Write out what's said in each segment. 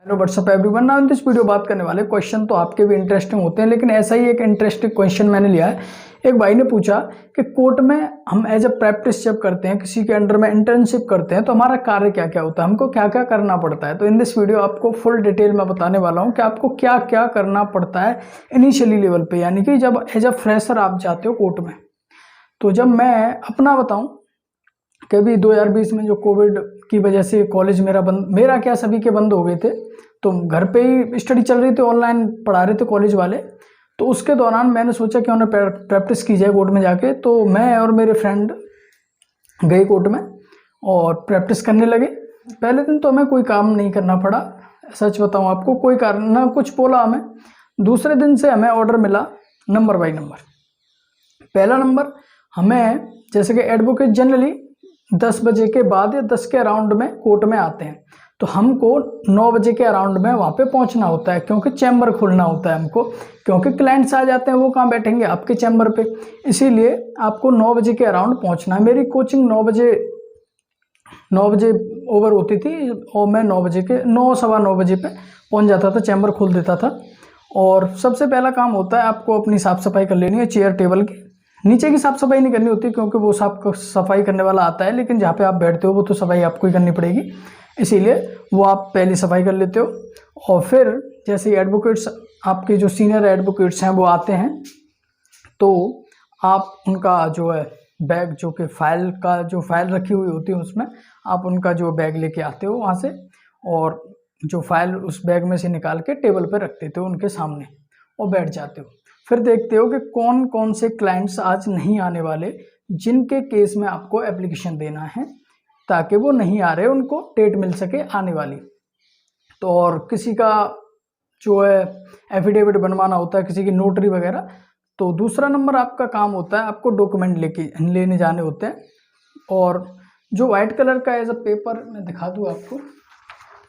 Hello what's up everyone. Now in this video बात करने वाले क्वेश्चन तो आपके भी इंटरेस्टिंग होते हैं, लेकिन ऐसा ही एक इंटरेस्टिंग क्वेश्चन मैंने लिया है। एक भाई ने पूछा कि कोर्ट में हम एज अ प्रैक्टिस जब करते हैं, किसी के अंडर में इंटर्नशिप करते हैं, तो हमारा कार्य क्या क्या होता है, हमको क्या क्या करना पड़ता है। तो इन दिस वीडियो आपको फुल डिटेल में बताने वाला हूँ कि आपको क्या क्या करना पड़ता है इनिशियली लेवल पे, यानी कि जब एज अ फ्रेशर आप जाते हो कोर्ट में। तो जब मैं अपना बताऊँ कि अभी 2020 में जो कोविड की वजह से कॉलेज मेरा क्या सभी के बंद हो गए थे, तो घर पे ही स्टडी चल रही थी, ऑनलाइन पढ़ा रहे थे कॉलेज वाले। तो उसके दौरान मैंने सोचा कि उन्हें प्रैक्टिस की जाए कोर्ट में जाके। तो मैं और मेरे फ्रेंड गए कोर्ट में और प्रैक्टिस करने लगे। पहले दिन तो हमें कोई काम नहीं करना पड़ा, सच बताऊं आपको, कोई कारण ना कुछ बोला हमें। दूसरे दिन से हमें ऑर्डर मिला नंबर बाई नंबर। पहला नंबर हमें, जैसे कि एडवोकेट जनरली 10 बजे के बाद या 10 के अराउंड में कोर्ट में आते हैं, तो हमको 9 बजे के अराउंड में वहाँ पे पहुँचना होता है, क्योंकि चैम्बर खोलना होता है हमको, क्योंकि क्लाइंट्स आ जाते हैं, वो कहाँ बैठेंगे, आपके चैम्बर पे। इसीलिए आपको 9 बजे के अराउंड पहुँचना है। मेरी कोचिंग 9 बजे ओवर होती थी और मैं 9 बजे के 9 सवा 9 बजे पे पहुँच जाता था, चैम्बर खोल देता था। और सबसे पहला काम होता है आपको अपनी साफ़ सफाई कर लेनी है। चेयर टेबल की नीचे की साफ़ सफाई नहीं करनी होती, क्योंकि वो सफाई करने वाला आता है, लेकिन जहाँ पे आप बैठते हो वो तो सफाई आपको ही करनी पड़ेगी, इसीलिए वो आप पहली सफाई कर लेते हो। और फिर जैसे एडवोकेट्स, आपके जो सीनियर एडवोकेट्स हैं वो आते हैं, तो आप उनका जो है बैग, जो कि फाइल रखी हुई होती है उसमें, आप उनका जो बैग लेके आते हो वहाँ से, और जो फाइल उस बैग में से निकाल के टेबल पर रख देते हो उनके सामने और बैठ जाते हो। फिर देखते हो कि कौन कौन से क्लाइंट्स आज नहीं आने वाले, जिनके केस में आपको एप्लीकेशन देना है, ताकि वो नहीं आ रहे, उनको डेट मिल सके आने वाली। तो और किसी का जो है एफिडेविट बनवाना होता है, किसी की नोटरी वगैरह। तो दूसरा नंबर आपका काम होता है, आपको डॉक्यूमेंट लेने जाने होते हैं। और जो वाइट कलर का एज अ पेपर, मैं दिखा दूँ आपको,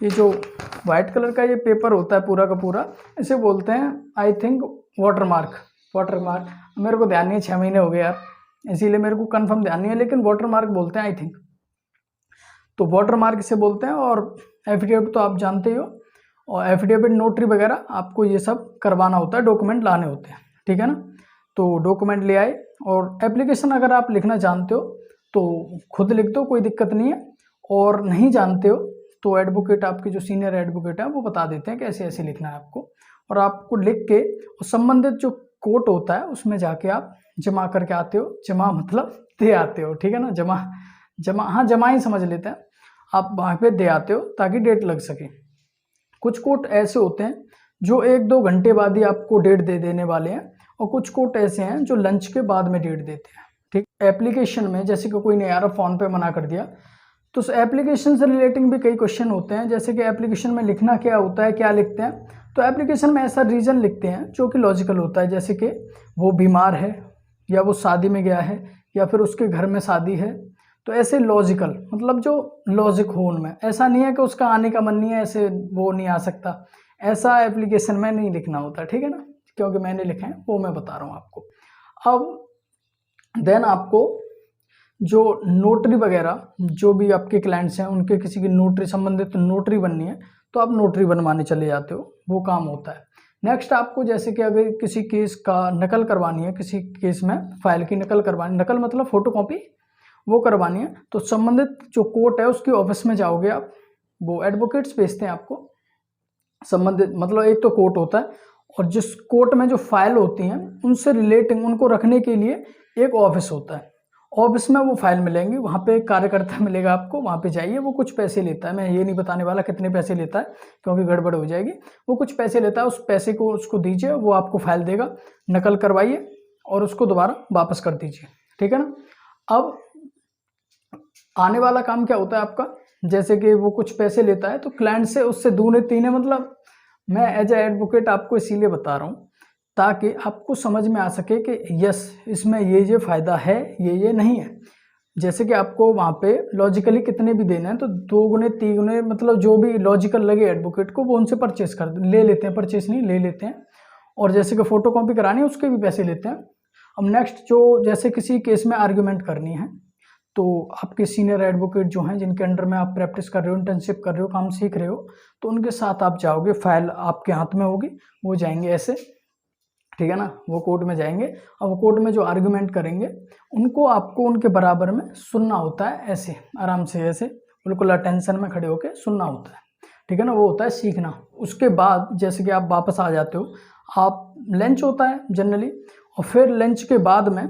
ये जो वाइट कलर का ये पेपर होता है पूरा का पूरा, इसे बोलते हैं आई थिंक वाटरमार्क। मेरे को ध्यान नहीं है, 6 महीने हो गए यार, इसीलिए मेरे को कंफर्म ध्यान नहीं है, लेकिन वाटरमार्क बोलते हैं आई थिंक। तो वाटरमार्क इसे बोलते हैं। और एफिडेविट तो आप जानते ही हो, और एफिडेविट, नोटरी वगैरह आपको ये सब करवाना होता है, डॉक्यूमेंट लाने होते हैं, ठीक है ना। तो डॉक्यूमेंट ले आए, और एप्लीकेशन अगर आप लिखना जानते हो तो खुद लिख दो, कोई दिक्कत नहीं है। और नहीं जानते हो तो एडवोकेट, आपके जो सीनियर एडवोकेट है वो बता देते हैं कि ऐसे ऐसे लिखना है आपको। और आपको लिख के संबंधित जो कोर्ट होता है उसमें जाके आप जमा करके आते हो। जमा मतलब दे आते हो, ठीक है ना। जमा ही समझ लेते हैं। आप वहाँ पे दे आते हो ताकि डेट लग सके। कुछ कोर्ट ऐसे होते हैं जो 1-2 घंटे बाद ही आपको डेट दे देने वाले हैं, और कुछ कोर्ट ऐसे हैं जो लंच के बाद में डेट देते हैं, ठीक। एप्लीकेशन में जैसे कि कोई ने यार फ़ोन पे मना कर दिया, तो उस एप्लीकेशन से रिलेटिंग भी कई क्वेश्चन होते हैं। जैसे कि एप्लीकेशन में लिखना क्या होता है, क्या लिखते हैं, तो एप्लीकेशन में ऐसा रीज़न लिखते हैं जो कि लॉजिकल होता है, जैसे कि वो बीमार है, या वो शादी में गया है, या फिर उसके घर में शादी है। तो ऐसे लॉजिकल, मतलब जो लॉजिक हो उनमें, ऐसा नहीं है कि उसका आने का मन नहीं है, ऐसे वो नहीं आ सकता, ऐसा एप्लीकेशन में नहीं लिखना होता, ठीक है ना। क्योंकि मैंने लिखे हैं वो मैं बता रहा हूँ आपको। अब देन आपको जो नोटरी वगैरह, जो भी आपके क्लाइंट्स हैं उनके किसी की नोटरी, संबंधित नोटरी बननी है, तो आप नोटरी बनवाने चले जाते हो, वो काम होता है। नेक्स्ट आपको, जैसे कि अगर किसी केस का नकल करवानी है, किसी केस में फाइल की नकल करवानी, नकल मतलब फोटोकॉपी, वो करवानी है, तो संबंधित जो कोर्ट है उसकी ऑफिस में जाओगे आप। वो एडवोकेट्स भेजते हैं आपको, संबंधित मतलब एक तो कोर्ट होता है, और जिस कोर्ट में जो फाइल होती हैं उनसे रिलेटिंग, उनको रखने के लिए एक ऑफिस होता है। ऑफिस में वो फाइल मिलेंगी, वहाँ पे एक कार्यकर्ता मिलेगा आपको, वहाँ पे जाइए। वो कुछ पैसे लेता है, मैं ये नहीं बताने वाला कितने पैसे लेता है, क्योंकि गड़बड़ हो जाएगी। वो कुछ पैसे लेता है, उस पैसे को उसको दीजिए, वो आपको फाइल देगा, नकल करवाइए और उसको दोबारा वापस कर दीजिए, ठीक है ना। अब आने वाला काम क्या होता है आपका, जैसे कि वो कुछ पैसे लेता है, तो क्लाइंट से उससे दूने तीने, मतलब मैं एज ए एडवोकेट आपको इसीलिए बता रहा हूँ ताकि आपको समझ में आ सके कि यस, इसमें ये फ़ायदा है, ये नहीं है। जैसे कि आपको वहाँ पे लॉजिकली कितने भी देने हैं, तो 2 गुने 3 गुने, मतलब जो भी लॉजिकल लगे एडवोकेट को, वो उनसे परचेस ले लेते हैं, परचेस नहीं ले लेते हैं। और जैसे कि फ़ोटो कॉपी करानी है उसके भी पैसे लेते हैं। अब नेक्स्ट, जो जैसे किसी केस में आर्ग्यूमेंट करनी है, तो आपके सीनियर एडवोकेट जो हैं जिनके अंडर में आप प्रैक्टिस कर रहे हो, इंटर्नशिप कर रहे हो, काम सीख रहे हो, तो उनके साथ आप जाओगे, फाइल आपके हाथ में होगी, वो जाएंगे ऐसे, ठीक है ना, वो कोर्ट में जाएंगे और वो कोर्ट में जो आर्गुमेंट करेंगे उनको आपको उनके बराबर में सुनना होता है, ऐसे आराम से, ऐसे बिल्कुल अटेंशन में खड़े होकर सुनना होता है, ठीक है ना, वो होता है सीखना। उसके बाद जैसे कि आप वापस आ जाते हो, आप लंच होता है जनरली, और फिर लंच के बाद में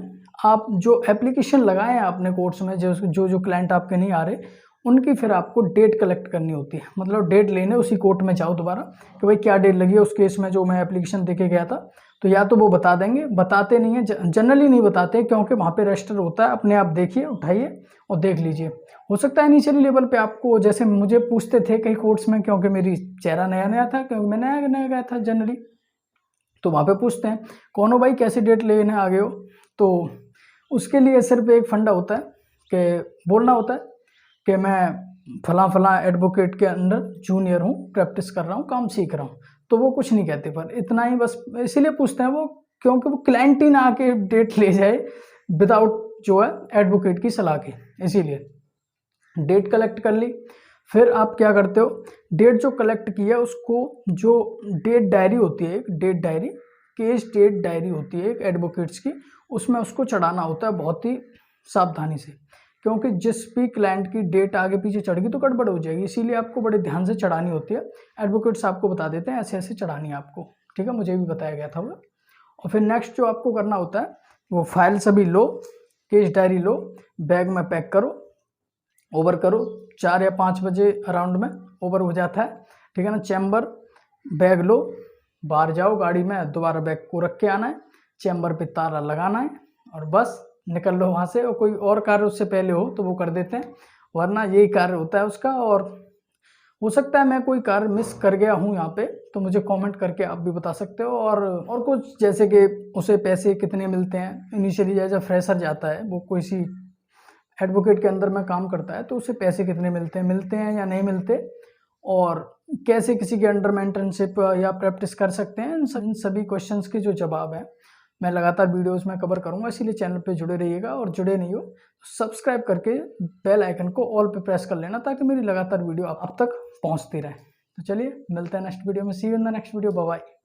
आप जो एप्लीकेशन लगाए हैं अपने कोर्ट्स में, जो क्लाइंट आपके नहीं आ रहे, उनकी फिर आपको डेट कलेक्ट करनी होती है, मतलब डेट लेने उसी कोर्ट में जाओ दोबारा कि भाई क्या डेट लगी है उस केस में जो मैं एप्लीकेशन देके गया था, तो या तो वो बता देंगे, बताते नहीं है, जनरली नहीं बताते क्योंकि वहाँ पे रजिस्टर होता है, अपने आप देखिए, उठाइए और देख लीजिए। हो सकता है इनिशियली लेवल पे आपको, जैसे मुझे पूछते थे कई कोर्ट्स में, क्योंकि मेरी चेहरा नया नया था, क्योंकि मैं नया नया गया था जनरली, तो वहाँ पे पूछते हैं कौन हो भाई, कैसी डेट लेने आ गए हो, तो उसके लिए सिर्फ एक फंडा होता है कि बोलना होता है कि मैं फलां फलां एडवोकेट के अंडर जूनियर हूँ, प्रैक्टिस कर रहा हूँ, काम सीख रहा हूँ, तो वो कुछ नहीं कहते, पर इतना ही बस इसीलिए पूछते हैं वो, क्योंकि वो क्लाइंट ही ना आके डेट ले जाए विदाउट जो है एडवोकेट की सलाह के, इसीलिए डेट कलेक्ट कर ली। फिर आप क्या करते हो, डेट जो कलेक्ट की है उसको, जो डेट डायरी होती है, एक date diary, case date diary होती है एक एडवोकेट्स की, उसमें उसको चढ़ाना होता है बहुत ही सावधानी से, क्योंकि जिस भी क्लाइंट की डेट आगे पीछे चढ़ गई तो गड़बड़ हो जाएगी, इसीलिए आपको बड़े ध्यान से चढ़ानी होती है। एडवोकेट्स आपको बता देते हैं ऐसे ऐसे चढ़ानी है आपको, ठीक है, मुझे भी बताया गया था वो। और फिर नेक्स्ट जो आपको करना होता है, वो फाइल सभी लो, केस डायरी लो, बैग में पैक करो, ओवर करो, 4 या 5 बजे अराउंड में ओवर हो जाता है, ठीक है ना, चैम्बर, बैग लो, बाहर जाओ गाड़ी में, दोबारा बैग को रख के आना है, चैम्बर पे ताला लगाना है और बस निकल लो वहाँ से। और कोई और कार्य उससे पहले हो तो वो कर देते हैं, वरना यही कार्य होता है उसका। और हो सकता है मैं कोई कार्य मिस कर गया हूँ यहाँ पे, तो मुझे कमेंट करके आप भी बता सकते हो। और कुछ जैसे कि उसे पैसे कितने मिलते हैं इनिशियली, जैसे फ्रेशर जाता है, वो कोई सी एडवोकेट के अंदर में काम करता है, तो उसे पैसे कितने मिलते हैं या नहीं मिलते, और कैसे किसी के अंडर में इंटर्नशिप या प्रैक्टिस कर सकते हैं, इन सभी क्वेश्चंस के जो जवाब हैं मैं लगातार वीडियोस में कवर करूंगा, इसीलिए चैनल पे जुड़े रहिएगा। और जुड़े नहीं हो सब्सक्राइब करके बेल आइकन को ऑल पे प्रेस कर लेना, ताकि मेरी लगातार वीडियो आप तक पहुंचती रहे। तो चलिए मिलते हैं नेक्स्ट वीडियो में, see you in the next video, bye bye.